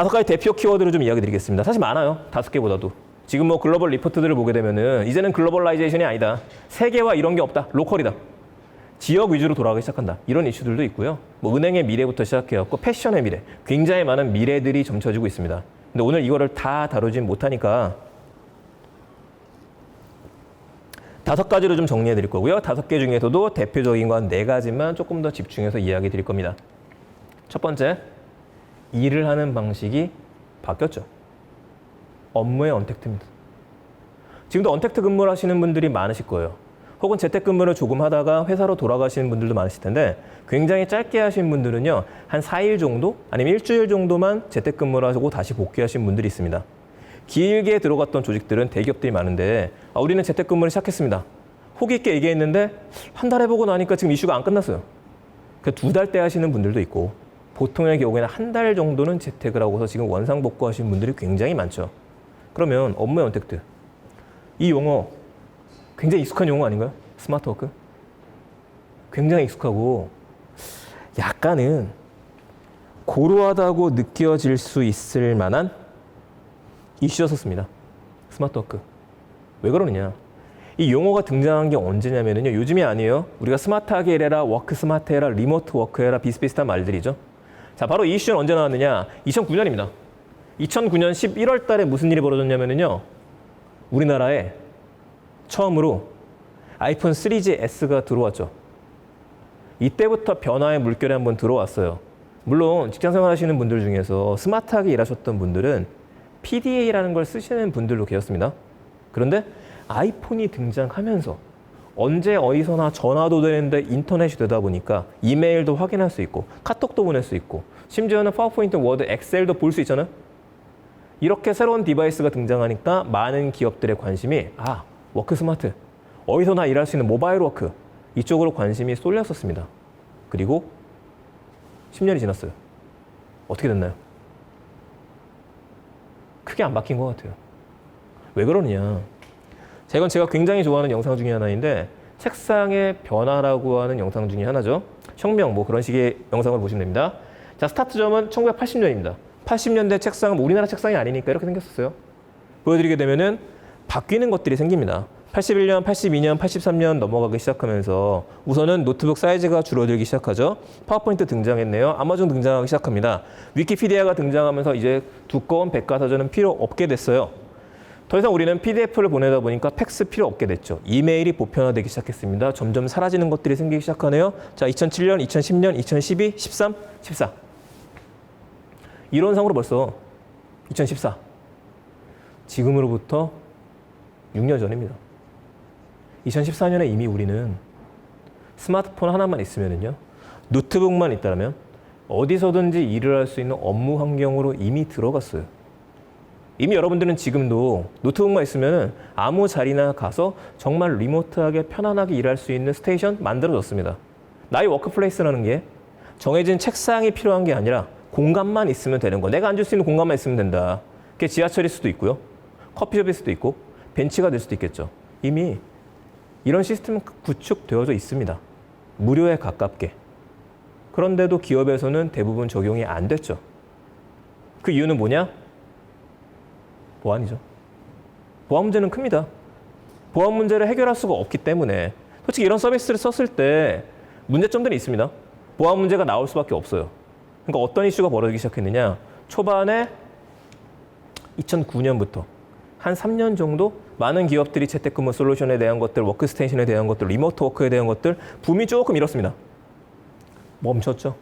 5가지 대표 키워드를 좀 이야기 드리겠습니다. 사실 많아요. 5개보다도. 지금 뭐 글로벌 리포트들을 보게 되면은 이제는 글로벌라이제이션이 아니다. 세계화 이런 게 없다. 로컬이다. 지역 위주로 돌아가기 시작한다. 이런 이슈들도 있고요. 뭐 은행의 미래부터 시작해갖고 패션의 미래. 굉장히 많은 미래들이 점쳐지고 있습니다. 근데 오늘 이거를 다 다루진 못하니까 5가지로 좀 정리해 드릴 거고요. 5개 중에서도 대표적인 건 4가지만 조금 더 집중해서 이야기 드릴 겁니다. 첫 번째, 일을 하는 방식이 바뀌었죠. 업무의 언택트입니다. 지금도 언택트 근무를 하시는 분들이 많으실 거예요. 혹은 재택근무를 조금 하다가 회사로 돌아가시는 분들도 많으실 텐데 굉장히 짧게 하신 분들은요. 한 4일 정도 아니면 일주일 정도만 재택근무를 하고 다시 복귀하신 분들이 있습니다. 길게 들어갔던 조직들은 대기업들이 많은데 우리는 재택근무를 시작했습니다. 호기 있게 얘기했는데 한 달 해보고 나니까 지금 이슈가 안 끝났어요. 그 2달 때 하시는 분들도 있고 보통의 경우에는 한 달 정도는 재택을 하고서 지금 원상복구하시는 분들이 굉장히 많죠. 그러면 업무의 언택트. 이 용어 굉장히 익숙한 용어 아닌가요? 스마트워크? 굉장히 익숙하고 약간은 고루하다고 느껴질 수 있을 만한 이슈였었습니다. 스마트워크. 왜 그러느냐? 이 용어가 등장한 게 언제냐면요. 요즘이 아니에요. 우리가 스마트하게 일해라, 워크 스마트 해라, 리모트 워크 해라 비슷비슷한 말들이죠. 자, 바로 이 이슈는 언제 나왔느냐? 2009년입니다. 2009년 11월 달에 무슨 일이 벌어졌냐면요. 우리나라에 처음으로 아이폰 3GS가 들어왔죠. 이때부터 변화의 물결이 한번 들어왔어요. 물론 직장생활 하시는 분들 중에서 스마트하게 일하셨던 분들은 PDA라는 걸 쓰시는 분들도 계셨습니다. 그런데 아이폰이 등장하면서 언제 어디서나 전화도 되는데 인터넷이 되다 보니까 이메일도 확인할 수 있고 카톡도 보낼 수 있고 심지어는 파워포인트, 워드, 엑셀도 볼 수 있잖아요. 이렇게 새로운 디바이스가 등장하니까 많은 기업들의 관심이 워크 스마트, 어디서나 일할 수 있는 모바일 워크 이쪽으로 관심이 쏠렸었습니다. 그리고 10년이 지났어요. 어떻게 됐나요? 크게 안 바뀐 것 같아요. 왜 그러느냐? 이건 제가 굉장히 좋아하는 영상 중에 하나인데 책상의 변화라고 하는 영상 중에 하나죠. 혁명 뭐 그런 식의 영상을 보시면 됩니다. 자, 스타트점은 1980년입니다. 80년대 책상은 우리나라 책상이 아니니까 이렇게 생겼었어요. 보여드리게 되면은 바뀌는 것들이 생깁니다. 81년, 82년, 83년 넘어가기 시작하면서 우선은 노트북 사이즈가 줄어들기 시작하죠. 파워포인트 등장했네요. 아마존 등장하기 시작합니다. 위키피디아가 등장하면서 이제 두꺼운 백과사전은 필요 없게 됐어요. 더 이상 우리는 PDF를 보내다 보니까 팩스 필요 없게 됐죠. 이메일이 보편화되기 시작했습니다. 점점 사라지는 것들이 생기기 시작하네요. 자, 2007년, 2010년, 2012, 13, 14. 이론상으로 벌써 2014. 지금으로부터 6년 전입니다. 2014년에 이미 우리는 스마트폰 하나만 있으면요. 노트북만 있다면 어디서든지 일을 할 수 있는 업무 환경으로 이미 들어갔어요. 이미 여러분들은 지금도 노트북만 있으면 아무 자리나 가서 정말 리모트하게 편안하게 일할 수 있는 스테이션 만들어졌습니다. 나의 워크플레이스라는 게 정해진 책상이 필요한 게 아니라 공간만 있으면 되는 거. 내가 앉을 수 있는 공간만 있으면 된다. 그게 지하철일 수도 있고요. 커피숍일 수도 있고 벤치가 될 수도 있겠죠. 이미 이런 시스템은 구축되어져 있습니다. 무료에 가깝게. 그런데도 기업에서는 대부분 적용이 안 됐죠. 그 이유는 뭐냐? 보안이죠. 보안 문제는 큽니다. 보안 문제를 해결할 수가 없기 때문에 솔직히 이런 서비스를 썼을 때 문제점들이 있습니다. 보안 문제가 나올 수밖에 없어요. 그러니까 어떤 이슈가 벌어지기 시작했느냐. 초반에 2009년부터 한 3년 정도 많은 기업들이 재택근무 솔루션에 대한 것들, 워크스테이션에 대한 것들, 리모트 워크에 대한 것들 붐이 조금 일었습니다. 멈췄죠.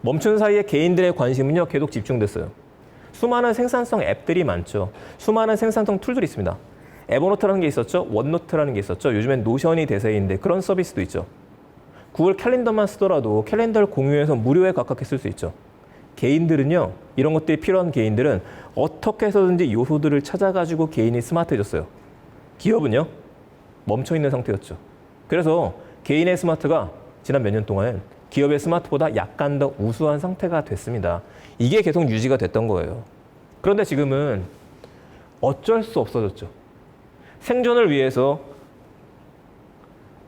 멈춘 사이에 개인들의 관심은요 계속 집중됐어요. 수많은 생산성 앱들이 많죠. 수많은 생산성 툴들이 있습니다. 에버노트라는 게 있었죠. 원노트라는 게 있었죠. 요즘엔 노션이 대세인데 그런 서비스도 있죠. 구글 캘린더만 쓰더라도 캘린더를 공유해서 무료에 가깝게 쓸 수 있죠. 개인들은요. 이런 것들이 필요한 개인들은 어떻게 해서든지 요소들을 찾아가지고 개인이 스마트해졌어요. 기업은요. 멈춰있는 상태였죠. 그래서 개인의 스마트가 지난 몇 년 동안 기업의 스마트보다 약간 더 우수한 상태가 됐습니다. 이게 계속 유지가 됐던 거예요. 그런데 지금은 어쩔 수 없어졌죠. 생존을 위해서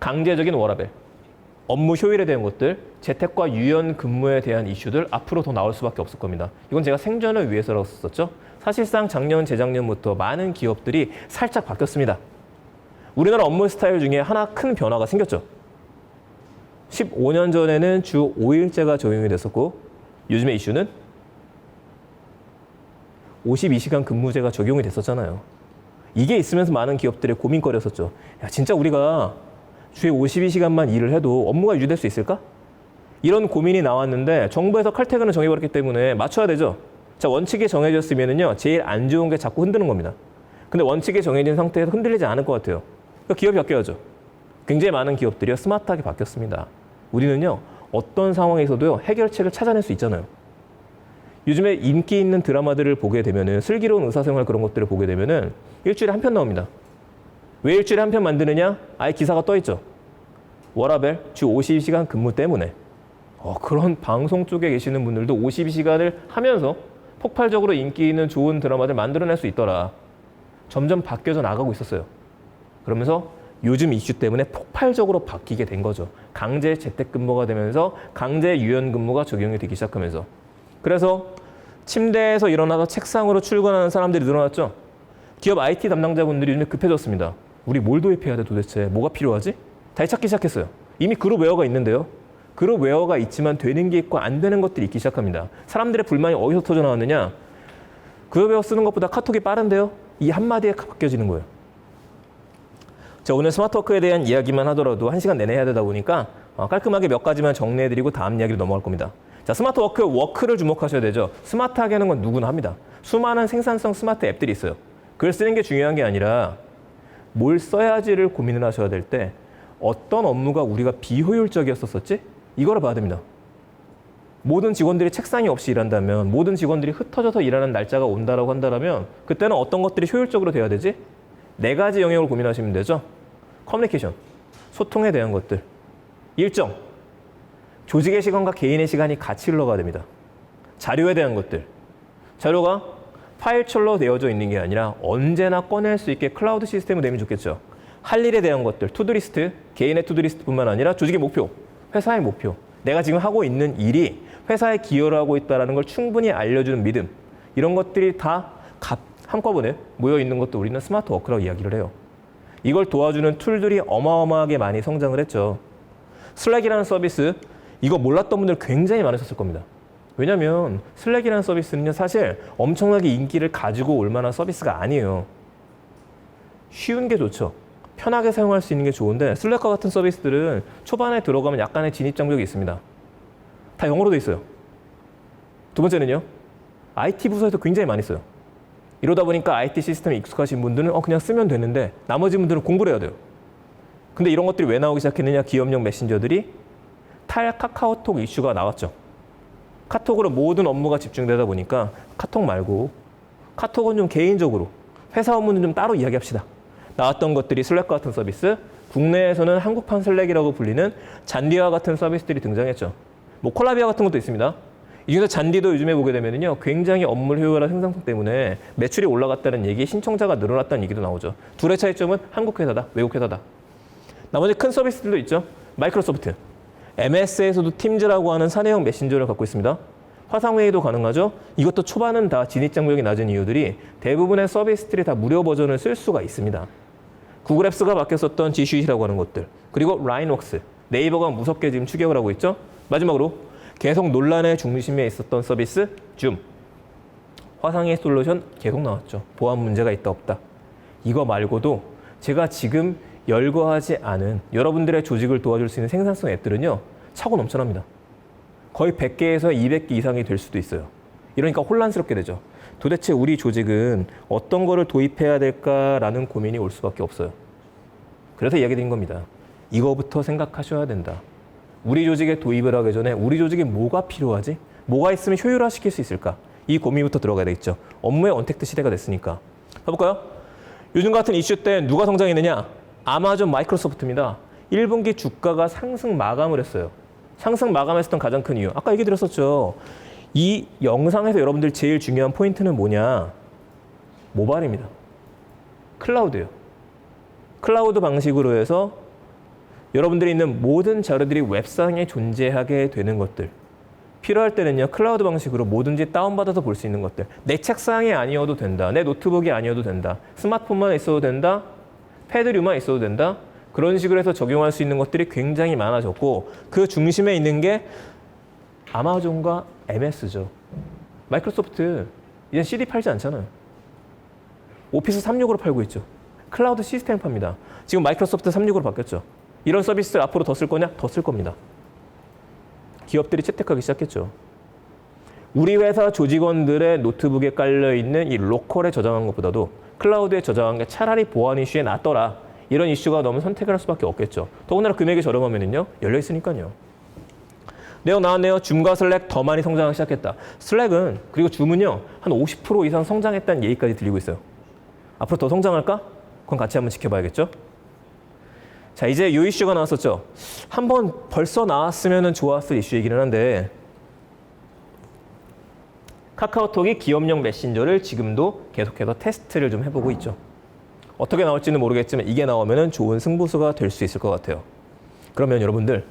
강제적인 워라밸. 업무 효율에 대한 것들, 재택과 유연 근무에 대한 이슈들 앞으로 더 나올 수밖에 없을 겁니다. 이건 제가 생존을 위해서라고 썼었죠. 사실상 작년, 재작년부터 많은 기업들이 살짝 바뀌었습니다. 우리나라 업무 스타일 중에 하나 큰 변화가 생겼죠. 15년 전에는 주 5일제가 적용이 됐었고 요즘의 이슈는 52시간 근무제가 적용이 됐었잖아요. 이게 있으면서 많은 기업들의 고민거리였었죠. 야, 진짜 우리가 주에 52시간만 일을 해도 업무가 유지될 수 있을까? 이런 고민이 나왔는데 정부에서 칼퇴근을 정해버렸기 때문에 맞춰야 되죠. 자, 원칙이 정해졌으면요, 제일 안 좋은 게 자꾸 흔드는 겁니다. 근데 원칙이 정해진 상태에서 흔들리지 않을 것 같아요. 그러니까 기업이 바뀌어야죠. 굉장히 많은 기업들이 스마트하게 바뀌었습니다. 우리는요, 어떤 상황에서도요, 해결책을 찾아낼 수 있잖아요. 요즘에 인기 있는 드라마들을 보게 되면은, 슬기로운 의사생활 그런 것들을 보게 되면은 일주일에 한 편 나옵니다. 왜 일주일에 한 편 만드느냐? 아예 기사가 떠 있죠. 워라벨 주 52시간 근무 때문에. 그런 방송 쪽에 계시는 분들도 52시간을 하면서 폭발적으로 인기 있는 좋은 드라마들 만들어낼 수 있더라. 점점 바뀌어져 나가고 있었어요. 그러면서 요즘 이슈 때문에 폭발적으로 바뀌게 된 거죠. 강제 재택근무가 되면서 강제 유연근무가 적용이 되기 시작하면서. 그래서 침대에서 일어나서 책상으로 출근하는 사람들이 늘어났죠. 기업 IT 담당자분들이 요즘에 급해졌습니다. 우리 뭘 도입해야 돼 도대체? 뭐가 필요하지? 다시 찾기 시작했어요. 이미 그룹웨어가 있는데요. 그룹웨어가 있지만 되는 게 있고 안 되는 것들이 있기 시작합니다. 사람들의 불만이 어디서 터져 나왔느냐? 그룹웨어 쓰는 것보다 카톡이 빠른데요. 이 한마디에 바뀌어지는 거예요. 자, 오늘 스마트워크에 대한 이야기만 하더라도 1시간 내내 해야 되다 보니까 깔끔하게 몇 가지만 정리해드리고 다음 이야기로 넘어갈 겁니다. 자, 스마트워크, 워크를 주목하셔야 되죠. 스마트하게 하는 건 누구나 합니다. 수많은 생산성 스마트 앱들이 있어요. 그걸 쓰는 게 중요한 게 아니라 뭘 써야지를 고민을 하셔야 될 때 어떤 업무가 우리가 비효율적이었었지? 이거를 봐야 됩니다. 모든 직원들이 책상이 없이 일한다면, 모든 직원들이 흩어져서 일하는 날짜가 온다라고 한다면 그때는 어떤 것들이 효율적으로 돼야 되지? 4가지 영역을 고민하시면 되죠. 커뮤니케이션, 소통에 대한 것들, 일정, 조직의 시간과 개인의 시간이 같이 흘러가야 됩니다. 자료에 대한 것들, 자료가 파일철로 되어져 있는 게 아니라 언제나 꺼낼 수 있게 클라우드 시스템이 되면 좋겠죠. 할 일에 대한 것들, 투두리스트, 개인의 투두리스트뿐만 아니라 조직의 목표, 회사의 목표, 내가 지금 하고 있는 일이 회사에 기여를 하고 있다는 걸 충분히 알려주는 믿음, 이런 것들이 다 한꺼번에 모여있는 것도 우리는 스마트 워크라고 이야기를 해요. 이걸 도와주는 툴들이 어마어마하게 많이 성장을 했죠. 슬랙이라는 서비스, 이거 몰랐던 분들 굉장히 많으셨을 겁니다. 왜냐하면 슬랙이라는 서비스는요, 사실 엄청나게 인기를 가지고 올 만한 서비스가 아니에요. 쉬운 게 좋죠. 편하게 사용할 수 있는 게 좋은데 슬랙과 같은 서비스들은 초반에 들어가면 약간의 진입장벽이 있습니다. 다 영어로 돼 있어요. 두 번째는요, IT 부서에서 굉장히 많이 써요. 이러다 보니까 IT 시스템에 익숙하신 분들은 그냥 쓰면 되는데 나머지 분들은 공부를 해야 돼요. 근데 이런 것들이 왜 나오기 시작했느냐? 기업용 메신저들이 카카오톡 이슈가 나왔죠. 카톡으로 모든 업무가 집중되다 보니까 카톡 말고 카톡은 좀 개인적으로, 회사 업무는 좀 따로 이야기합시다. 나왔던 것들이 슬랙과 같은 서비스, 국내에서는 한국판 슬랙이라고 불리는 잔디와 같은 서비스들이 등장했죠. 뭐 콜라비아 같은 것도 있습니다. 이 중에서 잔디도 요즘에 보게 되면요, 굉장히 업무 효율화 생산성 때문에 매출이 올라갔다는 얘기, 신청자가 늘어났다는 얘기도 나오죠. 둘의 차이점은 한국 회사다, 외국 회사다. 나머지 큰 서비스들도 있죠. 마이크로소프트, MS에서도 팀즈라고 하는 사내형 메신저를 갖고 있습니다. 화상회의도 가능하죠. 이것도 초반은 다 진입장벽이 낮은 이유들이 대부분의 서비스들이 다 무료 버전을 쓸 수가 있습니다. 구글 앱스가 바뀌었었던 G Suite라고 하는 것들, 그리고 라인웍스, 네이버가 무섭게 지금 추격을 하고 있죠. 마지막으로 계속 논란의 중심에 있었던 서비스 줌, 화상회의 솔루션 계속 나왔죠. 보안 문제가 있다 없다. 이거 말고도 제가 지금 열거하지 않은 여러분들의 조직을 도와줄 수 있는 생산성 앱들은요, 차고 넘쳐납니다. 거의 100개에서 200개 이상이 될 수도 있어요. 이러니까 혼란스럽게 되죠. 도대체 우리 조직은 어떤 거를 도입해야 될까라는 고민이 올 수밖에 없어요. 그래서 이야기 드린 겁니다. 이거부터 생각하셔야 된다. 우리 조직에 도입을 하기 전에 우리 조직에 뭐가 필요하지? 뭐가 있으면 효율화시킬 수 있을까? 이 고민부터 들어가야 되겠죠. 업무의 언택트 시대가 됐으니까. 가볼까요? 요즘 같은 이슈 때 누가 성장했느냐? 아마존, 마이크로소프트입니다. 1분기 주가가 상승 마감을 했어요. 상승 마감했었던 가장 큰 이유, 아까 얘기 드렸었죠. 이 영상에서 여러분들 제일 중요한 포인트는 뭐냐? 모바일입니다. 클라우드예요. 클라우드 방식으로 해서 여러분들이 있는 모든 자료들이 웹상에 존재하게 되는 것들. 필요할 때는요, 클라우드 방식으로 뭐든지 다운받아서 볼 수 있는 것들. 내 책상이 아니어도 된다. 내 노트북이 아니어도 된다. 스마트폰만 있어도 된다. 패드류만 있어도 된다. 그런 식으로 해서 적용할 수 있는 것들이 굉장히 많아졌고 그 중심에 있는 게 아마존과 MS죠. 마이크로소프트 이제 CD 팔지 않잖아요. 오피스 365로 팔고 있죠. 클라우드 시스템 팝니다. 지금 마이크로소프트 365로 바뀌었죠. 이런 서비스를 앞으로 더 쓸 거냐? 더 쓸 겁니다. 기업들이 채택하기 시작했죠. 우리 회사 조직원들의 노트북에 깔려있는 이 로컬에 저장한 것보다도 클라우드에 저장한 게 차라리 보안 이슈에 낫더라. 이런 이슈가 너무 선택을 할 수밖에 없겠죠. 더군다나 금액이 저렴하면요. 열려있으니까요. 내용 나왔네요. 줌과 슬랙 더 많이 성장하기 시작했다. 슬랙은 그리고 줌은요. 한 50% 이상 성장했다는 얘기까지 들리고 있어요. 앞으로 더 성장할까? 그건 같이 한번 지켜봐야겠죠. 자, 이제 이 이슈가 나왔었죠. 한번 벌써 나왔으면 좋았을 이슈이기는 한데 카카오톡이 기업용 메신저를 지금도 계속해서 테스트를 좀 해보고 있죠. 어떻게 나올지는 모르겠지만 이게 나오면 좋은 승부수가 될 수 있을 것 같아요. 그러면 여러분들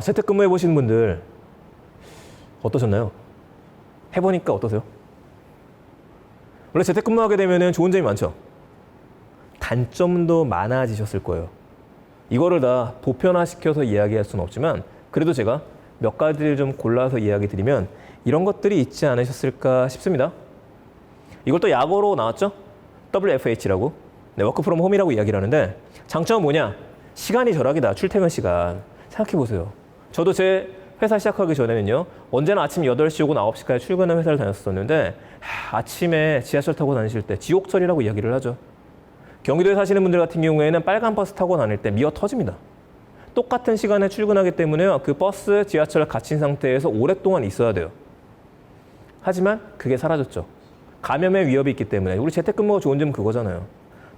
재택근무 해보시는 분들 어떠셨나요? 해보니까 어떠세요? 원래 재택근무하게 되면 좋은 점이 많죠. 단점도 많아지셨을 거예요. 이거를 다 보편화시켜서 이야기할 수는 없지만 그래도 제가 몇 가지를 좀 골라서 이야기 드리면 이런 것들이 있지 않으셨을까 싶습니다. 이걸 또 약어로 나왔죠? WFH라고. 네, 워크 프롬 홈이라고 이야기를 하는데 장점은 뭐냐? 시간이 절약이다. 출퇴근 시간. 생각해보세요. 저도 제 회사 시작하기 전에는요. 언제나 아침 8시 오고 9시까지 출근하는 회사를 다녔었는데 아침에 지하철 타고 다니실 때 지옥철이라고 이야기를 하죠. 경기도에 사시는 분들 같은 경우에는 빨간 버스 타고 다닐 때 미어 터집니다. 똑같은 시간에 출근하기 때문에요. 그 버스, 지하철 갇힌 상태에서 오랫동안 있어야 돼요. 하지만 그게 사라졌죠. 감염의 위협이 있기 때문에. 우리 재택근무가 좋은 점은 그거잖아요.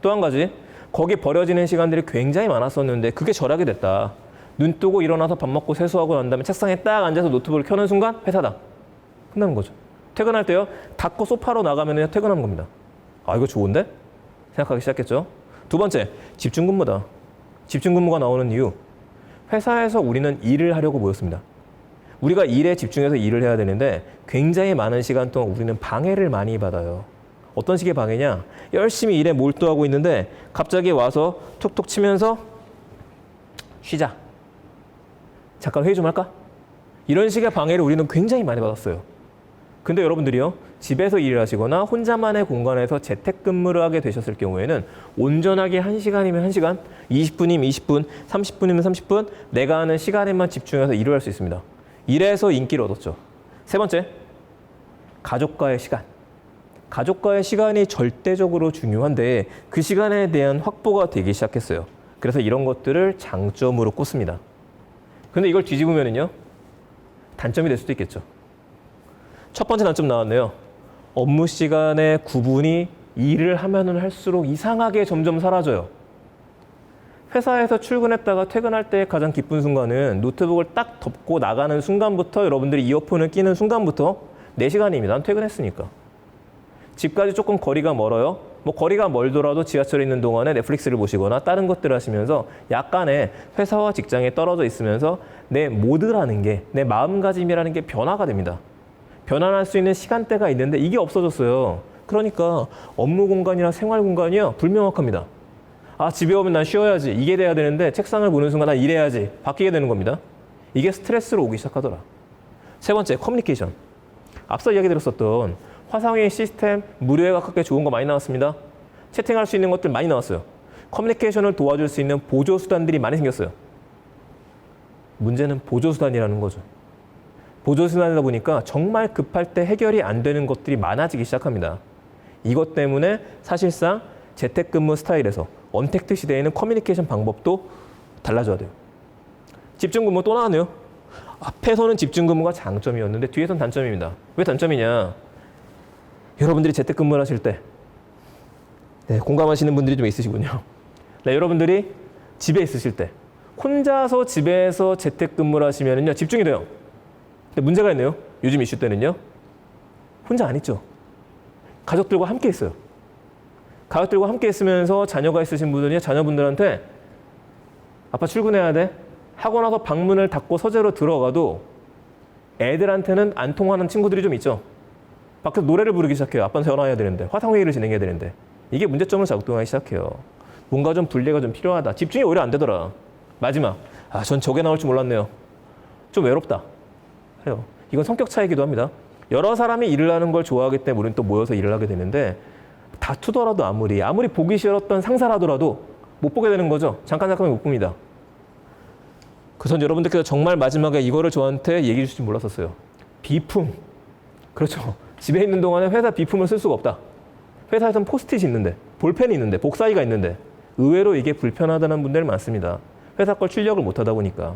또 한 가지, 거기 버려지는 시간들이 굉장히 많았었는데 그게 절약이 됐다. 눈 뜨고 일어나서 밥 먹고 세수하고 난 다음에 책상에 딱 앉아서 노트북을 켜는 순간 회사다. 끝나는 거죠. 퇴근할 때요. 닫고 소파로 나가면 퇴근하는 겁니다. 아, 이거 좋은데? 생각하기 시작했죠. 두 번째, 집중근무다. 집중근무가 나오는 이유. 회사에서 우리는 일을 하려고 모였습니다. 우리가 일에 집중해서 일을 해야 되는데 굉장히 많은 시간 동안 우리는 방해를 많이 받아요. 어떤 식의 방해냐? 열심히 일에 몰두하고 있는데 갑자기 와서 툭툭 치면서 쉬자. 잠깐 회의 좀 할까? 이런 식의 방해를 우리는 굉장히 많이 받았어요. 근데 여러분들이요. 집에서 일을 하시거나 혼자만의 공간에서 재택근무를 하게 되셨을 경우에는 온전하게 1시간이면 1시간, 20분이면 20분, 30분이면 30분 내가 하는 시간에만 집중해서 일을 할 수 있습니다. 이래서 인기를 얻었죠. 세 번째, 가족과의 시간. 가족과의 시간이 절대적으로 중요한데 그 시간에 대한 확보가 되기 시작했어요. 그래서 이런 것들을 장점으로 꼽습니다. 근데 이걸 뒤집으면요. 단점이 될 수도 있겠죠. 첫 번째 단점 나왔네요. 업무 시간의 구분이 일을 하면 할수록 이상하게 점점 사라져요. 회사에서 출근했다가 퇴근할 때 가장 기쁜 순간은 노트북을 딱 덮고 나가는 순간부터 여러분들이 이어폰을 끼는 순간부터 4시간입니다. 난 퇴근했으니까. 집까지 조금 거리가 멀어요. 뭐 거리가 멀더라도 지하철에 있는 동안에 넷플릭스를 보시거나 다른 것들을 하시면서 약간의 회사와 직장에 떨어져 있으면서 내 모드라는 게, 내 마음가짐이라는 게 변화가 됩니다. 변환할 수 있는 시간대가 있는데 이게 없어졌어요. 그러니까 업무 공간이나 생활 공간이요. 불명확합니다. 아, 집에 오면 난 쉬어야지. 이게 돼야 되는데 책상을 보는 순간 난 일해야지. 바뀌게 되는 겁니다. 이게 스트레스로 오기 시작하더라. 세 번째, 커뮤니케이션. 앞서 이야기 드렸었던 화상회의 시스템, 무료에 가깝게 좋은 거 많이 나왔습니다. 채팅할 수 있는 것들 많이 나왔어요. 커뮤니케이션을 도와줄 수 있는 보조수단들이 많이 생겼어요. 문제는 보조수단이라는 거죠. 보조수단이다 보니까 정말 급할 때 해결이 안 되는 것들이 많아지기 시작합니다. 이것 때문에 사실상 재택근무 스타일에서 언택트 시대에는 커뮤니케이션 방법도 달라져야 돼요. 집중근무 또 나왔네요. 앞에서는 집중근무가 장점이었는데 뒤에서는 단점입니다. 왜 단점이냐? 여러분들이 재택근무를 하실 때 공감하시는 분들이 좀 있으시군요. 여러분들이 집에 있으실 때 혼자서 집에서 재택근무를 하시면요 집중이 돼요. 근데 문제가 있네요. 요즘 이슈 때는요. 혼자 안 있죠. 가족들과 함께 있어요. 가족들과 함께 있으면서 자녀가 있으신 분들이 자녀분들한테 아빠 출근해야 돼. 하고 나서 방문을 닫고 서재로 들어가도 애들한테는 안 통하는 친구들이 좀 있죠. 밖에서 노래를 부르기 시작해요. 아빠는 전화해야 되는데, 화상회의를 진행해야 되는데. 이게 문제점을 작동하기 시작해요. 뭔가 좀 분리가 좀 필요하다. 집중이 오히려 안 되더라. 마지막, 전 저게 나올 줄 몰랐네요. 좀 외롭다. 그래요. 이건 성격 차이기도 합니다. 여러 사람이 일을 하는 걸 좋아하기 때문에 우리는 또 모여서 일을 하게 되는데, 다투더라도 아무리 보기 싫었던 상사라더라도 못 보게 되는 거죠. 잠깐 못 봅니다. 그래서 여러분들께서 정말 마지막에 이거를 저한테 얘기해 주실 줄 몰랐었어요. 비품. 그렇죠. 집에 있는 동안에 회사 비품을 쓸 수가 없다. 회사에서는 포스트잇이 있는데, 볼펜이 있는데, 복사기가 있는데 의외로 이게 불편하다는 분들이 많습니다. 회사 걸 출력을 못 하다 보니까.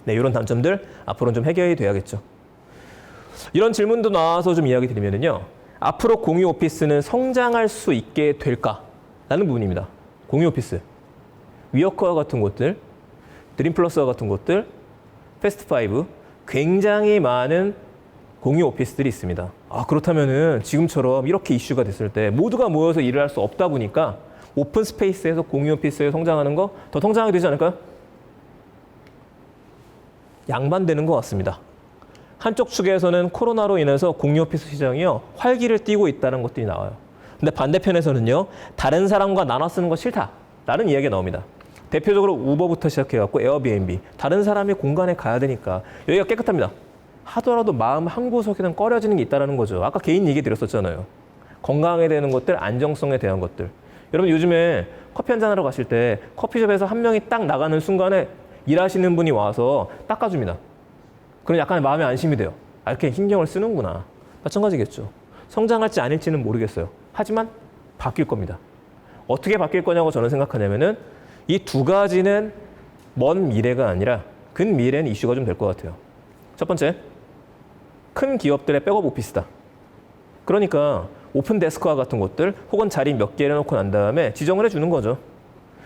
네, 이런 단점들 앞으로는 좀 해결이 돼야겠죠. 이런 질문도 나와서 좀 이야기 드리면요. 앞으로 공유 오피스는 성장할 수 있게 될까? 라는 부분입니다. 공유 오피스. 위워크와 같은 곳들, 드림플러스와 같은 곳들, 패스트5, 굉장히 많은 공유 오피스들이 있습니다. 그렇다면은 지금처럼 이렇게 이슈가 됐을 때 모두가 모여서 일을 할 수 없다 보니까 오픈 스페이스에서 공유 오피스에 성장하는 거 더 성장하게 되지 않을까요? 양반되는 것 같습니다. 한쪽 축에서는 코로나로 인해서 공유 오피스 시장이요 활기를 띠고 있다는 것들이 나와요. 근데 반대편에서는요 다른 사람과 나눠 쓰는 거 싫다라는 이야기가 나옵니다. 대표적으로 우버부터 시작해갖고 에어비앤비, 다른 사람이 공간에 가야 되니까 여기가 깨끗합니다. 하더라도 마음 한구석에는 꺼려지는 게 있다는 거죠. 아까 개인 얘기 드렸었잖아요. 건강에 대한 것들, 안정성에 대한 것들. 여러분 요즘에 커피 한잔 하러 가실 때 커피숍에서 한 명이 딱 나가는 순간에 일하시는 분이 와서 닦아줍니다. 그럼 약간 마음에 안심이 돼요. 이렇게 신경을 쓰는구나. 마찬가지겠죠. 성장할지 아닐지는 모르겠어요. 하지만 바뀔 겁니다. 어떻게 바뀔 거냐고 저는 생각하냐면은 이 두 가지는 먼 미래가 아니라 근미래는 이슈가 좀 될 것 같아요. 첫 번째, 큰 기업들의 백업 오피스다. 그러니까 오픈 데스크와 같은 곳들 혹은 자리 몇 개를 놓고 난 다음에 지정을 해주는 거죠.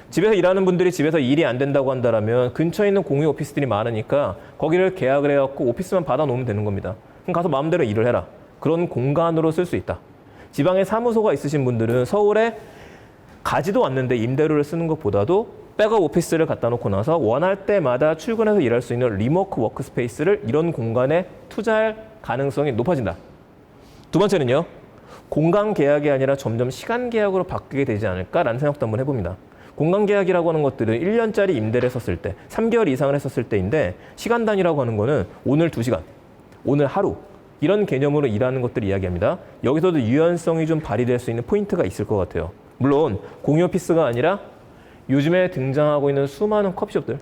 집에서 일하는 분들이 집에서 일이 안 된다고 한다면 근처에 있는 공유 오피스들이 많으니까 거기를 계약을 해갖고 오피스만 받아놓으면 되는 겁니다. 그럼 가서 마음대로 일을 해라. 그런 공간으로 쓸 수 있다. 지방에 사무소가 있으신 분들은 서울에 가지도 않는데 임대료를 쓰는 것보다도 백업 오피스를 갖다 놓고 나서 원할 때마다 출근해서 일할 수 있는 리모트 워크스페이스를 이런 공간에 투자할 가능성이 높아진다. 두 번째는요. 공간 계약이 아니라 점점 시간 계약으로 바뀌게 되지 않을까라는 생각도 한번 해봅니다. 공간 계약이라고 하는 것들은 1년짜리 임대를 했었을 때, 3개월 이상을 했었을 때인데 시간 단위라고 하는 거는 오늘 2시간, 오늘 하루 이런 개념으로 일하는 것들을 이야기합니다. 여기서도 유연성이 좀 발휘될 수 있는 포인트가 있을 것 같아요. 물론 공유 오피스가 아니라 요즘에 등장하고 있는 수많은 커피숍들,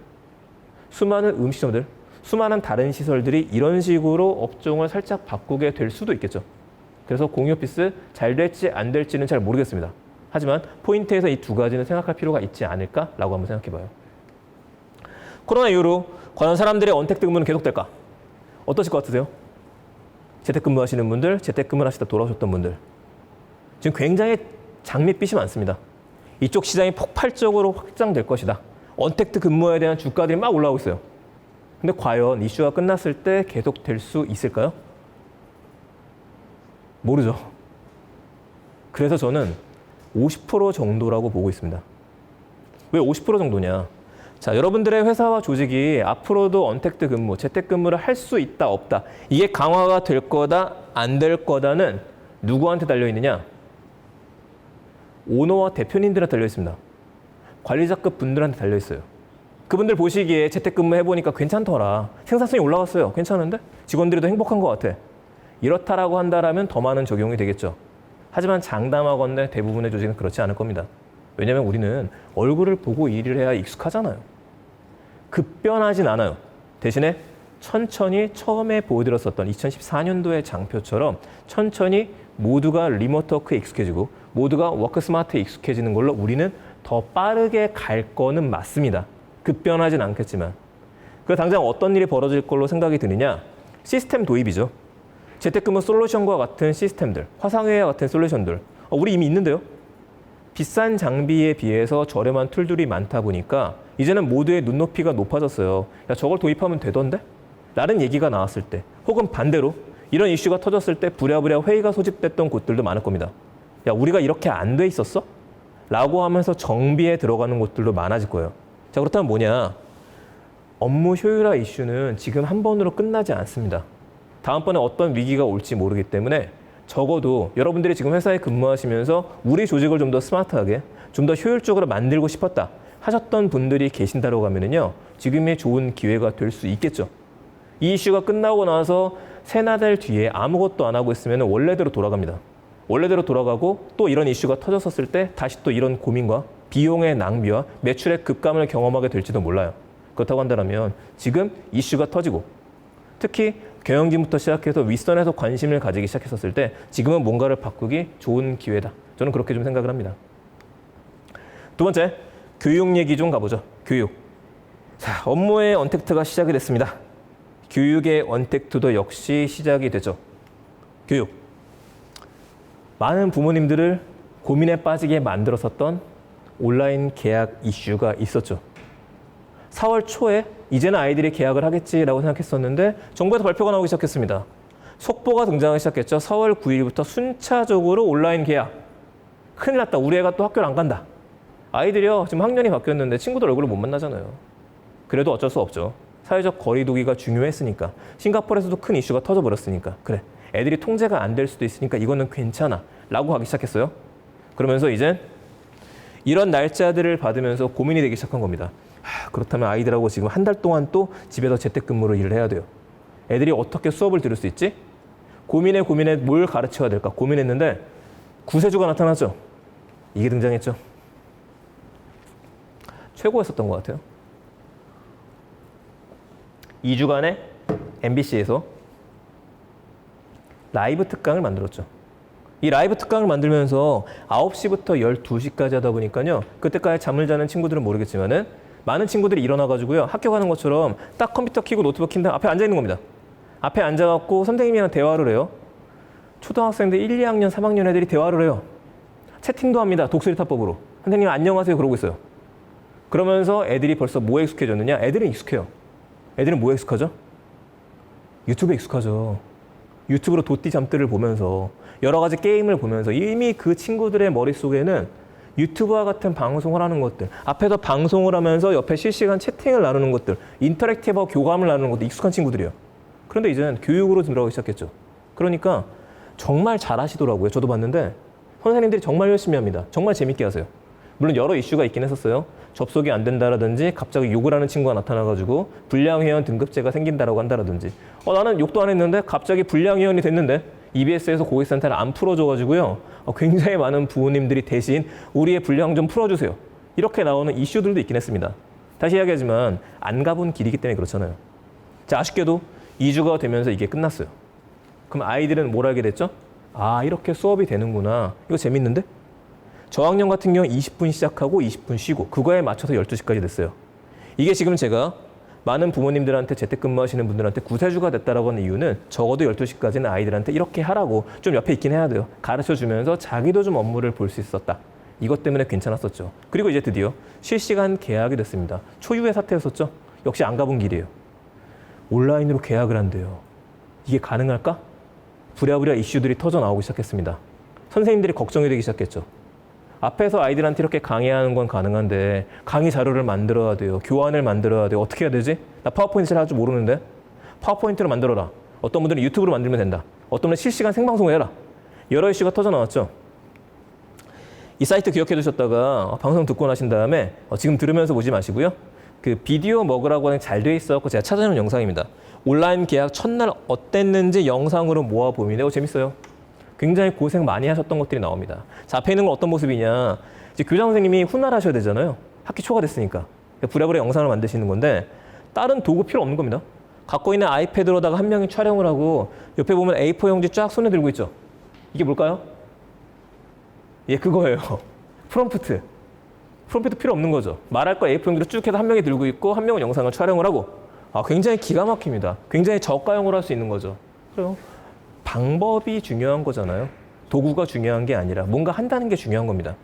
수많은 음식점들, 수많은 다른 시설들이 이런 식으로 업종을 살짝 바꾸게 될 수도 있겠죠. 그래서 공유 오피스 잘 될지 안 될지는 잘 모르겠습니다. 하지만 포인트에서 이 두 가지는 생각할 필요가 있지 않을까라고 한번 생각해봐요. 코로나 이후로 과연 사람들의 언택트 근무는 계속될까? 어떠실 것 같으세요? 재택근무하시는 분들, 재택근무를 하시다 돌아오셨던 분들. 지금 굉장히 장밋빛이 많습니다. 이쪽 시장이 폭발적으로 확장될 것이다. 언택트 근무에 대한 주가들이 막 올라오고 있어요. 근데 과연 이슈가 끝났을 때 계속 될 수 있을까요? 모르죠. 그래서 저는 50% 정도라고 보고 있습니다. 왜 50% 정도냐? 자, 여러분들의 회사와 조직이 앞으로도 언택트 근무, 재택근무를 할 수 있다, 없다. 이게 강화가 될 거다, 안 될 거다는 누구한테 달려있느냐? 오너와 대표님들한테 달려있습니다. 관리자급 분들한테 달려있어요. 그분들 보시기에 재택근무 해보니까 괜찮더라. 생산성이 올라갔어요. 괜찮은데? 직원들이 더 행복한 것 같아. 이렇다라고 한다라면 더 많은 적용이 되겠죠. 하지만 장담하건대 대부분의 조직은 그렇지 않을 겁니다. 왜냐하면 우리는 얼굴을 보고 일을 해야 익숙하잖아요. 급변하진 않아요. 대신에 천천히 처음에 보여드렸었던 2014년도의 장표처럼 천천히 모두가 리모트 워크에 익숙해지고 모두가 워크 스마트에 익숙해지는 걸로 우리는 더 빠르게 갈 거는 맞습니다. 급변하진 않겠지만. 그 당장 어떤 일이 벌어질 걸로 생각이 드느냐? 시스템 도입이죠. 재택근무 솔루션과 같은 시스템들, 화상회의와 같은 솔루션들. 우리 이미 있는데요. 비싼 장비에 비해서 저렴한 툴들이 많다 보니까 이제는 모두의 눈높이가 높아졌어요. 야, 저걸 도입하면 되던데? 라는 얘기가 나왔을 때 혹은 반대로 이런 이슈가 터졌을 때 부랴부랴 회의가 소집됐던 곳들도 많을 겁니다. 야, 우리가 이렇게 안 돼 있었어? 라고 하면서 정비에 들어가는 곳들도 많아질 거예요. 자, 그렇다면 뭐냐? 업무 효율화 이슈는 지금 한 번으로 끝나지 않습니다. 다음번에 어떤 위기가 올지 모르기 때문에 적어도 여러분들이 지금 회사에 근무하시면서 우리 조직을 좀 더 스마트하게, 좀 더 효율적으로 만들고 싶었다 하셨던 분들이 계신다고 하면은요, 지금이 좋은 기회가 될 수 있겠죠. 이 이슈가 끝나고 나서 세나 달 뒤에 아무것도 안 하고 있으면 원래대로 돌아갑니다. 원래대로 돌아가고 또 이런 이슈가 터졌었을 때 다시 또 이런 고민과 비용의 낭비와 매출의 급감을 경험하게 될지도 몰라요. 그렇다고 한다면 지금 이슈가 터지고 특히 경영진부터 시작해서 윗선에서 관심을 가지기 시작했었을 때 지금은 뭔가를 바꾸기 좋은 기회다. 저는 그렇게 좀 생각을 합니다. 두 번째, 교육 얘기 좀 가보죠. 교육. 자, 업무의 언택트가 시작이 됐습니다. 교육의 언택트도 역시 시작이 되죠. 교육. 많은 부모님들을 고민에 빠지게 만들었었던 온라인 계약 이슈가 있었죠. 4월 초에 이제는 아이들이 계약을 하겠지라고 생각했었는데 정부에서 발표가 나오기 시작했습니다. 속보가 등장하기 시작했죠. 4월 9일부터 순차적으로 온라인 계약. 큰일 났다. 우리 애가 또 학교를 안 간다. 아이들이요. 지금 학년이 바뀌었는데 친구들 얼굴을 못 만나잖아요. 그래도 어쩔 수 없죠. 사회적 거리두기가 중요했으니까. 싱가포르에서도 큰 이슈가 터져버렸으니까. 그래. 애들이 통제가 안 될 수도 있으니까 이거는 괜찮아. 라고 하기 시작했어요. 그러면서 이제 이런 날짜들을 받으면서 고민이 되기 시작한 겁니다. 그렇다면 아이들하고 지금 한 달 동안 또 집에서 재택근무로 일을 해야 돼요. 애들이 어떻게 수업을 들을 수 있지? 고민에 뭘 가르쳐야 될까 고민했는데 구세주가 나타났죠. 이게 등장했죠. 최고였었던 것 같아요. 2주간의 MBC에서 라이브 특강을 만들었죠. 이 라이브 특강을 만들면서 9시부터 12시까지 하다 보니까요. 그때까지 잠을 자는 친구들은 모르겠지만은 많은 친구들이 일어나가지고요. 학교 가는 것처럼 딱 컴퓨터 켜고 노트북 킨 다음에 앞에 앉아 있는 겁니다. 앞에 앉아갖고 선생님이랑 대화를 해요. 초등학생들 1, 2학년, 3학년 애들이 대화를 해요. 채팅도 합니다. 독수리타법으로. 선생님 안녕하세요 그러고 있어요. 그러면서 애들이 벌써 뭐에 익숙해졌느냐? 애들은 익숙해요. 애들은 뭐에 익숙하죠? 유튜브에 익숙하죠. 유튜브로 도띠 잠들을 보면서 여러 가지 게임을 보면서 이미 그 친구들의 머릿속에는 유튜브와 같은 방송을 하는 것들, 앞에서 방송을 하면서 옆에 실시간 채팅을 나누는 것들, 인터랙티브하고 교감을 나누는 것들 익숙한 친구들이에요. 그런데 이제는 교육으로 들어가기 시작했죠. 그러니까 정말 잘하시더라고요. 저도 봤는데 선생님들이 정말 열심히 합니다. 정말 재밌게 하세요. 물론 여러 이슈가 있긴 했었어요. 접속이 안 된다라든지 갑자기 욕을 하는 친구가 나타나가지고 불량회원 등급제가 생긴다라고 한다라든지 나는 욕도 안 했는데 갑자기 불량회원이 됐는데 EBS에서 고객센터를 안 풀어줘가지고요. 굉장히 많은 부모님들이 대신 우리의 불량 좀 풀어주세요. 이렇게 나오는 이슈들도 있긴 했습니다. 다시 이야기하지만 안 가본 길이기 때문에 그렇잖아요. 자, 아쉽게도 2주가 되면서 이게 끝났어요. 그럼 아이들은 뭘 알게 됐죠? 아, 이렇게 수업이 되는구나. 이거 재밌는데? 저학년 같은 경우 20분 시작하고 20분 쉬고 그거에 맞춰서 12시까지 됐어요. 이게 지금 제가 많은 부모님들한테 재택근무하시는 분들한테 구세주가 됐다라고 하는 이유는 적어도 12시까지는 아이들한테 이렇게 하라고 좀 옆에 있긴 해야 돼요. 가르쳐주면서 자기도 좀 업무를 볼 수 있었다. 이것 때문에 괜찮았었죠. 그리고 이제 드디어 실시간 계약이 됐습니다. 초유의 사태였었죠. 역시 안 가본 길이에요. 온라인으로 계약을 한대요. 이게 가능할까? 부랴부랴 이슈들이 터져 나오기 시작했습니다. 선생님들이 걱정이 되기 시작했죠. 앞에서 아이들한테 이렇게 강의하는 건 가능한데 강의 자료를 만들어야 돼요. 교환을 만들어야 돼요. 어떻게 해야 되지? 나 파워포인트를 할 줄 모르는데 파워포인트로 만들어라. 어떤 분들은 유튜브로 만들면 된다. 어떤 분은 실시간 생방송을 해라. 여러 이슈가 터져 나왔죠. 이 사이트 기억해 두셨다가 방송 듣고 나신 다음에 지금 들으면서 보지 마시고요. 그 비디오 먹으라고 하는 잘 돼 있어서 제가 찾아낸 영상입니다. 온라인 계약 첫날 어땠는지 영상으로 모아보면 재밌어요. 굉장히 고생 많이 하셨던 것들이 나옵니다. 자, 앞에 있는 건 어떤 모습이냐. 이제 교장 선생님이 훈화를 하셔야 되잖아요. 학기 초가 됐으니까. 부랴부랴 영상을 만드시는 건데 다른 도구 필요 없는 겁니다. 갖고 있는 아이패드로다가 한 명이 촬영을 하고 옆에 보면 A4 용지 쫙 손에 들고 있죠. 이게 뭘까요? 예, 그거예요. 프롬프트. 프롬프트 필요 없는 거죠. 말할 거 A4 용지로 쭉 해서 한 명이 들고 있고 한 명은 영상을 촬영을 하고 굉장히 기가 막힙니다. 굉장히 저가형으로 할 수 있는 거죠. 그래요. 방법이 중요한 거잖아요. 도구가 중요한 게 아니라 뭔가 한다는 게 중요한 겁니다.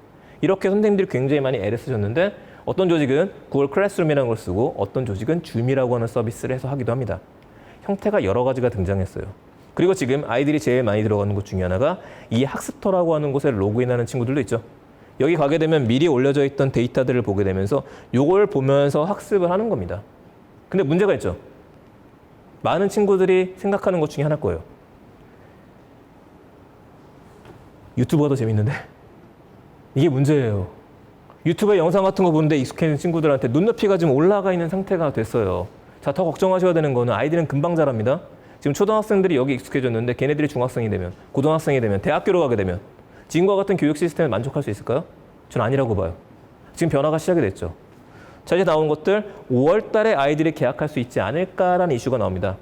이렇게 선생님들이 굉장히 많이 애를 쓰셨는데 어떤 조직은 구글 클래스룸이라는 걸 쓰고 어떤 조직은 줌이라고 하는 서비스를 해서 하기도 합니다. 형태가 여러 가지가 등장했어요. 그리고 지금 아이들이 제일 많이 들어가는 것 중에 하나가 이 학습터라고 하는 곳에 로그인하는 친구들도 있죠. 여기 가게 되면 미리 올려져 있던 데이터들을 보게 되면서 요걸 보면서 학습을 하는 겁니다. 근데 문제가 있죠. 많은 친구들이 생각하는 것 중에 하나일 거예요. 유튜버가 더 재밌는데? 이게 문제예요. 유튜브에 영상 같은 거 보는데 익숙해진 친구들한테 눈높이가 지금 올라가 있는 상태가 됐어요. 자, 더 걱정하셔야 되는 거는 아이들은 금방 자랍니다. 지금 초등학생들이 여기 익숙해졌는데 걔네들이 중학생이 되면, 고등학생이 되면, 대학교로 가게 되면 지금과 같은 교육 시스템에 만족할 수 있을까요? 전 아니라고 봐요. 지금 변화가 시작이 됐죠. 자, 이제 나온 것들 5월 달에 아이들이 개학할 수 있지 않을까라는 이슈가 나옵니다.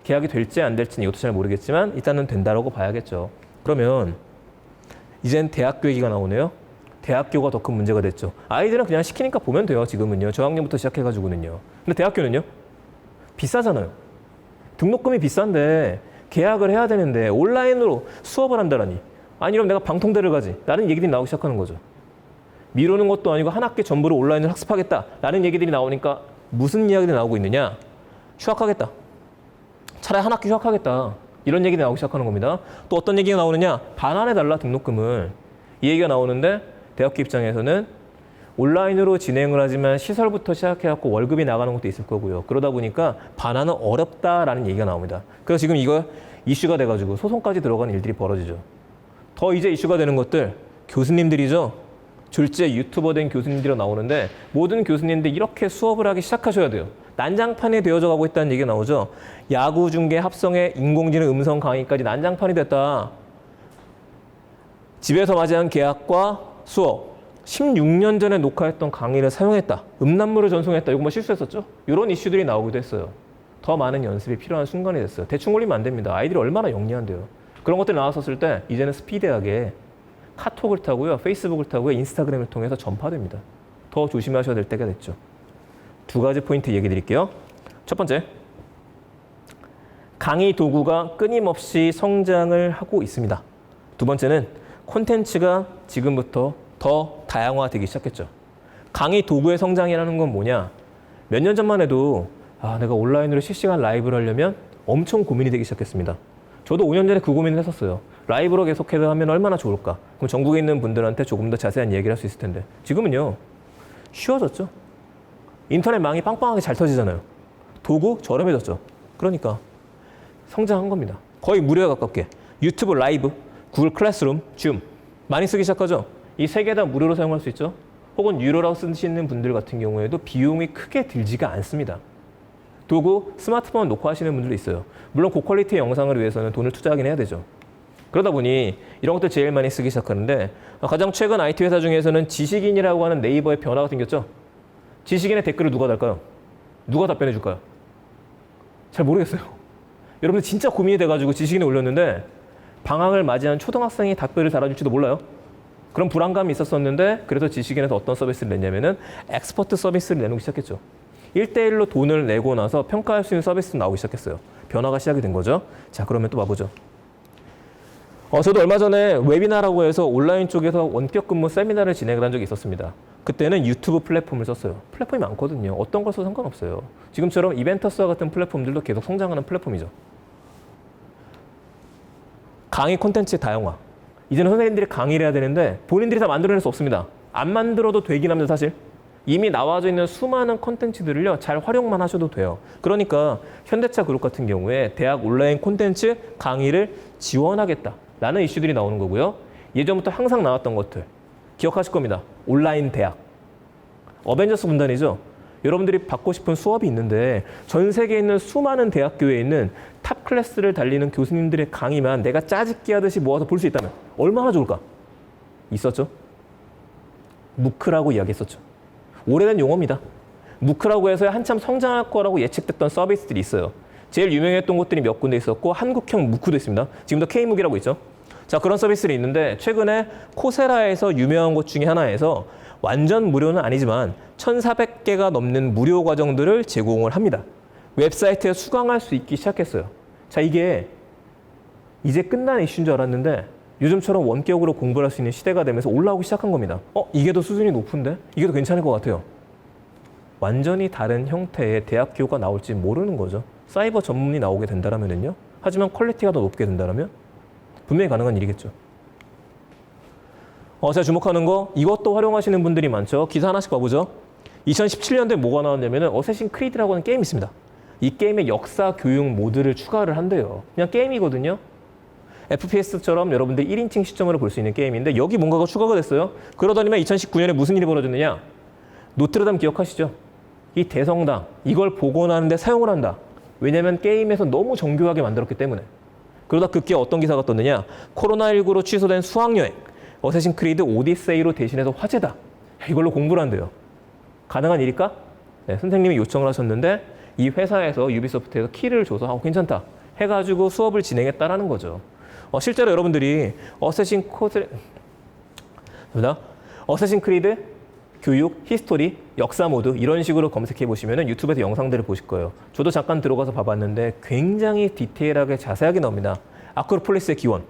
개학이 될지 안 될지는 이것도 잘 모르겠지만 일단은 된다라고 봐야겠죠. 그러면 이젠 대학교 얘기가 나오네요. 대학교가 더 큰 문제가 됐죠. 아이들은 그냥 시키니까 보면 돼요. 지금은요. 저학년부터 시작해가지고는요. 근데 대학교는요? 비싸잖아요. 등록금이 비싼데 계약을 해야 되는데 온라인으로 수업을 한다라니. 아니 그럼 내가 방통대를 가지. 라는 얘기들이 나오기 시작하는 거죠. 미루는 것도 아니고 한 학기 전부를 온라인으로 학습하겠다. 라는 얘기들이 나오니까 무슨 이야기들이 나오고 있느냐. 휴학하겠다. 차라리 한 학기 휴학하겠다. 이런 얘기들이 나오기 시작하는 겁니다. 또 어떤 얘기가 나오느냐. 반환해달라 등록금을. 이 얘기가 나오는데 대학교 입장에서는 온라인으로 진행을 하지만 시설부터 시작해갖고 월급이 나가는 것도 있을 거고요. 그러다 보니까 반환은 어렵다라는 얘기가 나옵니다. 그래서 지금 이거 이슈가 돼가지고 소송까지 들어가는 일들이 벌어지죠. 더 이제 이슈가 되는 것들 교수님들이죠. 졸지에 유튜버 된 교수님들이 나오는데 모든 교수님들 이렇게 수업을 하기 시작하셔야 돼요. 난장판이 되어져 가고 있다는 얘기가 나오죠. 야구 중계 합성에 인공지능 음성 강의까지 난장판이 됐다. 집에서 맞이한 계약과 수업 16년 전에 녹화했던 강의를 사용했다. 음란물을 전송했다. 이거 뭐 실수했었죠? 이런 이슈들이 나오기도 했어요. 더 많은 연습이 필요한 순간이 됐어요. 대충 올리면 안 됩니다. 아이들이 얼마나 영리한데요. 그런 것들이 나왔었을 때 이제는 스피디하게 카톡을 타고요. 페이스북을 타고요. 인스타그램을 통해서 전파됩니다. 더 조심하셔야 될 때가 됐죠. 두 가지 포인트 얘기 드릴게요. 첫 번째, 강의 도구가 끊임없이 성장을 하고 있습니다. 두 번째는 콘텐츠가 지금부터 더 다양화되기 시작했죠. 강의 도구의 성장이라는 건 뭐냐? 몇 년 전만 해도 내가 온라인으로 실시간 라이브를 하려면 엄청 고민이 되기 시작했습니다. 저도 5년 전에 그 고민을 했었어요. 라이브로 계속해서 하면 얼마나 좋을까? 그럼 전국에 있는 분들한테 조금 더 자세한 얘기를 할 수 있을 텐데 지금은요. 쉬워졌죠. 인터넷망이 빵빵하게 잘 터지잖아요. 도구 저렴해졌죠. 그러니까 성장한 겁니다. 거의 무료에 가깝게. 유튜브 라이브, 구글 클래스룸, 줌 많이 쓰기 시작하죠. 이 세 개 다 무료로 사용할 수 있죠. 혹은 유료라고 쓰시는 분들 같은 경우에도 비용이 크게 들지가 않습니다. 도구, 스마트폰 녹화하시는 분들도 있어요. 물론 고퀄리티의 영상을 위해서는 돈을 투자하긴 해야 되죠. 그러다 보니 이런 것들 제일 많이 쓰기 시작하는데 가장 최근 IT 회사 중에서는 지식인이라고 하는 네이버의 변화가 생겼죠. 지식인의 댓글을 누가 달까요? 누가 답변해 줄까요? 잘 모르겠어요. 여러분들 진짜 고민이 돼가지고 지식인에 올렸는데 방학을 맞이한 초등학생이 답글을 달아줄지도 몰라요. 그런 불안감이 있었었는데 그래서 지식인에서 어떤 서비스를 냈냐면은 엑스퍼트 서비스를 내놓기 시작했죠. 1대1로 돈을 내고 나서 평가할 수 있는 서비스도 나오기 시작했어요. 변화가 시작이 된 거죠. 자, 그러면 또 봐보죠. 저도 얼마 전에 웨비나라고 해서 온라인 쪽에서 원격 근무 세미나를 진행을 한 적이 있었습니다. 그때는 유튜브 플랫폼을 썼어요. 플랫폼이 많거든요. 어떤 걸 써도 상관없어요. 지금처럼 이벤터스와 같은 플랫폼들도 계속 성장하는 플랫폼이죠. 강의 콘텐츠 다양화. 이제는 선생님들이 강의를 해야 되는데 본인들이 다 만들어낼 수 없습니다. 안 만들어도 되긴 합니다, 사실. 이미 나와져 있는 수많은 콘텐츠들을요, 잘 활용만 하셔도 돼요. 그러니까 현대차 그룹 같은 경우에 대학 온라인 콘텐츠 강의를 지원하겠다라는 이슈들이 나오는 거고요. 예전부터 항상 나왔던 것들 기억하실 겁니다. 온라인 대학. 어벤져스 군단이죠. 여러분들이 받고 싶은 수업이 있는데 전 세계에 있는 수많은 대학교에 있는 탑 클래스를 달리는 교수님들의 강의만 내가 짜집기 하듯이 모아서 볼 수 있다면 얼마나 좋을까? 있었죠. 무크라고 이야기했었죠. 오래된 용어입니다. 무크라고 해서 한참 성장할 거라고 예측됐던 서비스들이 있어요. 제일 유명했던 곳들이 몇 군데 있었고 한국형 무크도 있습니다. 지금도 K무기라고 있죠. 자, 그런 서비스들이 있는데 최근에 코세라에서 유명한 곳 중에 하나에서 완전 무료는 아니지만 1,400개가 넘는 무료 과정들을 제공을 합니다. 웹사이트에 수강할 수 있기 시작했어요. 자, 이게 이제 끝난 이슈인 줄 알았는데 요즘처럼 원격으로 공부를 할 수 있는 시대가 되면서 올라오기 시작한 겁니다. 이게 더 수준이 높은데? 이게 더 괜찮을 것 같아요. 완전히 다른 형태의 대학교가 나올지 모르는 거죠. 사이버 전문이 나오게 된다면요. 하지만 퀄리티가 더 높게 된다면 분명히 가능한 일이겠죠. 제가 주목하는 거 이것도 활용하시는 분들이 많죠. 기사 하나씩 봐보죠. 2017년도에 뭐가 나왔냐면 어쌔신 크리드라고 하는 게임이 있습니다. 이 게임에 역사 교육 모드를 추가를 한대요. 그냥 게임이거든요. FPS처럼 여러분들 1인칭 시점으로 볼 수 있는 게임인데 여기 뭔가가 추가가 됐어요. 그러더니만 2019년에 무슨 일이 벌어졌느냐. 노트르담 기억하시죠? 이 대성당 이걸 복원하는데 사용을 한다. 왜냐하면 게임에서 너무 정교하게 만들었기 때문에. 그러다 급기야 어떤 기사가 떴느냐. 코로나19로 취소된 수학여행 어쌔신 크리드 오디세이로 대신해서 화제다. 이걸로 공부를 한대요. 가능한 일일까? 네, 선생님이 요청을 하셨는데 이 회사에서 유비소프트에서 키를 줘서 괜찮다 해가지고 수업을 진행했다라는 거죠. 실제로 여러분들이 어쌔신 크리드 교육, 히스토리, 역사 모드 이런 식으로 검색해 보시면 유튜브에서 영상들을 보실 거예요. 저도 잠깐 들어가서 봐봤는데 굉장히 디테일하게 자세하게 나옵니다. 아크로폴리스의 기원,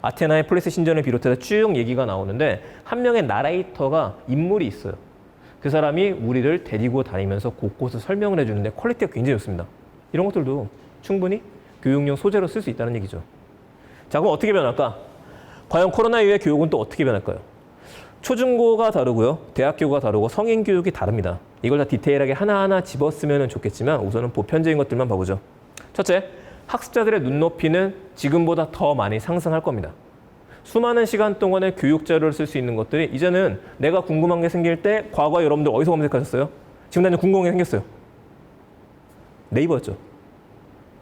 아테나의 폴리스 신전을 비롯해서 쭉 얘기가 나오는데 한 명의 나레이터가 인물이 있어요. 그 사람이 우리를 데리고 다니면서 곳곳을 설명을 해주는데 퀄리티가 굉장히 좋습니다. 이런 것들도 충분히 교육용 소재로 쓸 수 있다는 얘기죠. 자, 그럼 어떻게 변할까? 과연 코로나 이후의 교육은 또 어떻게 변할까요? 초중고가 다르고요. 대학교가 다르고 성인 교육이 다릅니다. 이걸 다 디테일하게 하나하나 집었으면 좋겠지만 우선은 보편적인 것들만 봐보죠. 첫째, 학습자들의 눈높이는 지금보다 더 많이 상승할 겁니다. 수많은 시간 동안에 교육 자료를 쓸 수 있는 것들이 이제는 내가 궁금한 게 생길 때 과거에 여러분들 어디서 검색하셨어요? 지금 나는 궁금한 게 생겼어요. 네이버였죠.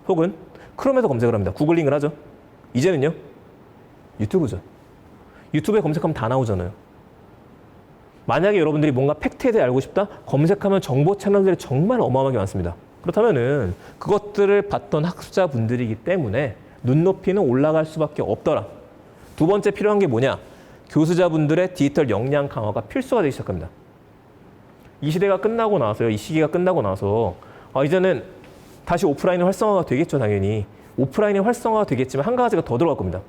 혹은 크롬에서 검색을 합니다. 구글링을 하죠. 이제는요. 유튜브죠. 유튜브에 검색하면 다 나오잖아요. 만약에 여러분들이 뭔가 팩트에 대해 알고 싶다? 검색하면 정보 채널들이 정말 어마어마하게 많습니다. 그렇다면은 그것들을 봤던 학습자분들이기 때문에 눈높이는 올라갈 수밖에 없더라. 두 번째 필요한 게 뭐냐? 교수자분들의 디지털 역량 강화가 필수가 되기 시작합니다. 이 시대가 끝나고 나서요. 이 시기가 끝나고 나서 이제는 다시 오프라인의 활성화가 되겠죠. 당연히. 오프라인의 활성화가 되겠지만 한 가지가 더 들어갈 겁니다.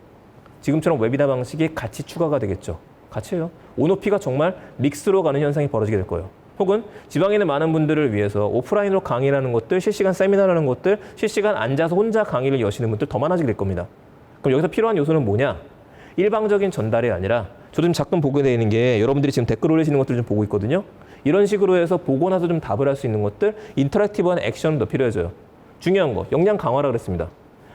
지금처럼 웨비나 방식이 같이 추가가 되겠죠. 같이요. 온오피가 정말 믹스로 가는 현상이 벌어지게 될 거예요. 혹은 지방에 있는 많은 분들을 위해서 오프라인으로 강의라는 것들, 실시간 세미나라는 것들, 실시간 앉아서 혼자 강의를 여시는 분들 더 많아지게 될 겁니다. 그럼 여기서 필요한 요소는 뭐냐? 일방적인 전달이 아니라 저도 좀 가끔 보게 되는 게 여러분들이 지금 댓글 올리시는 것들 좀 보고 있거든요. 이런 식으로 해서 보고 나서 좀 답을 할 수 있는 것들, 인터랙티브한 액션은 더 필요해져요. 중요한 거, 역량 강화라 그랬습니다.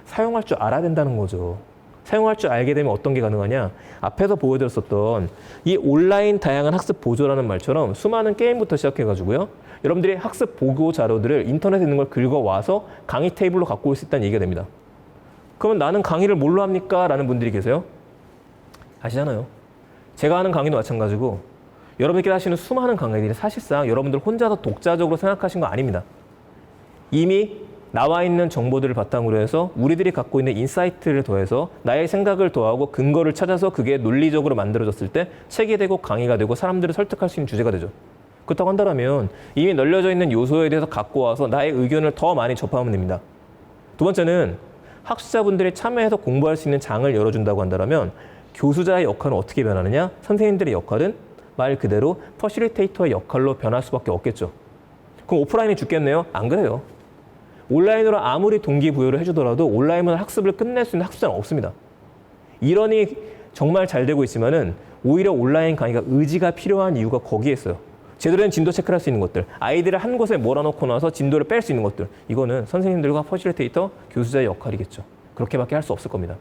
사용할 줄 알아야 된다는 거죠. 사용할 줄 알게 되면 어떤 게 가능하냐? 앞에서 보여드렸었던 이 온라인 다양한 학습 보조라는 말처럼 수많은 게임부터 시작해가지고요. 여러분들이 학습 보고 자료들을 인터넷에 있는 걸 긁어와서 강의 테이블로 갖고 올 수 있다는 얘기가 됩니다. 그러면 나는 강의를 뭘로 합니까? 라는 분들이 계세요. 아시잖아요. 제가 하는 강의도 마찬가지고 여러분들께서 하시는 수많은 강의들이 사실상 여러분들 혼자서 독자적으로 생각하신 거 아닙니다. 이미 나와 있는 정보들을 바탕으로 해서 우리들이 갖고 있는 인사이트를 더해서 나의 생각을 더하고 근거를 찾아서 그게 논리적으로 만들어졌을 때 책이 되고 강의가 되고 사람들을 설득할 수 있는 주제가 되죠. 그렇다고 한다면 이미 널려져 있는 요소에 대해서 갖고 와서 나의 의견을 더 많이 접하면 됩니다. 두 번째는 학습자분들이 참여해서 공부할 수 있는 장을 열어준다고 한다면 교수자의 역할은 어떻게 변하느냐? 선생님들의 역할은 말 그대로 퍼실리테이터의 역할로 변할 수밖에 없겠죠. 그럼 오프라인이 죽겠네요? 안 그래요. 온라인으로 아무리 동기부여를 해주더라도 온라인으로 학습을 끝낼 수 있는 학습자는 없습니다. 이러니 정말 잘 되고 있지만은 오히려 온라인 강의가 의지가 필요한 이유가 거기에 있어요. 제대로 된 진도 체크를 할 수 있는 것들, 아이들을 한 곳에 몰아넣고 나서 진도를 뺄 수 있는 것들, 이거는 선생님들과 퍼실리테이터, 교수자의 역할이겠죠. 그렇게밖에 할 수 없을 겁니다.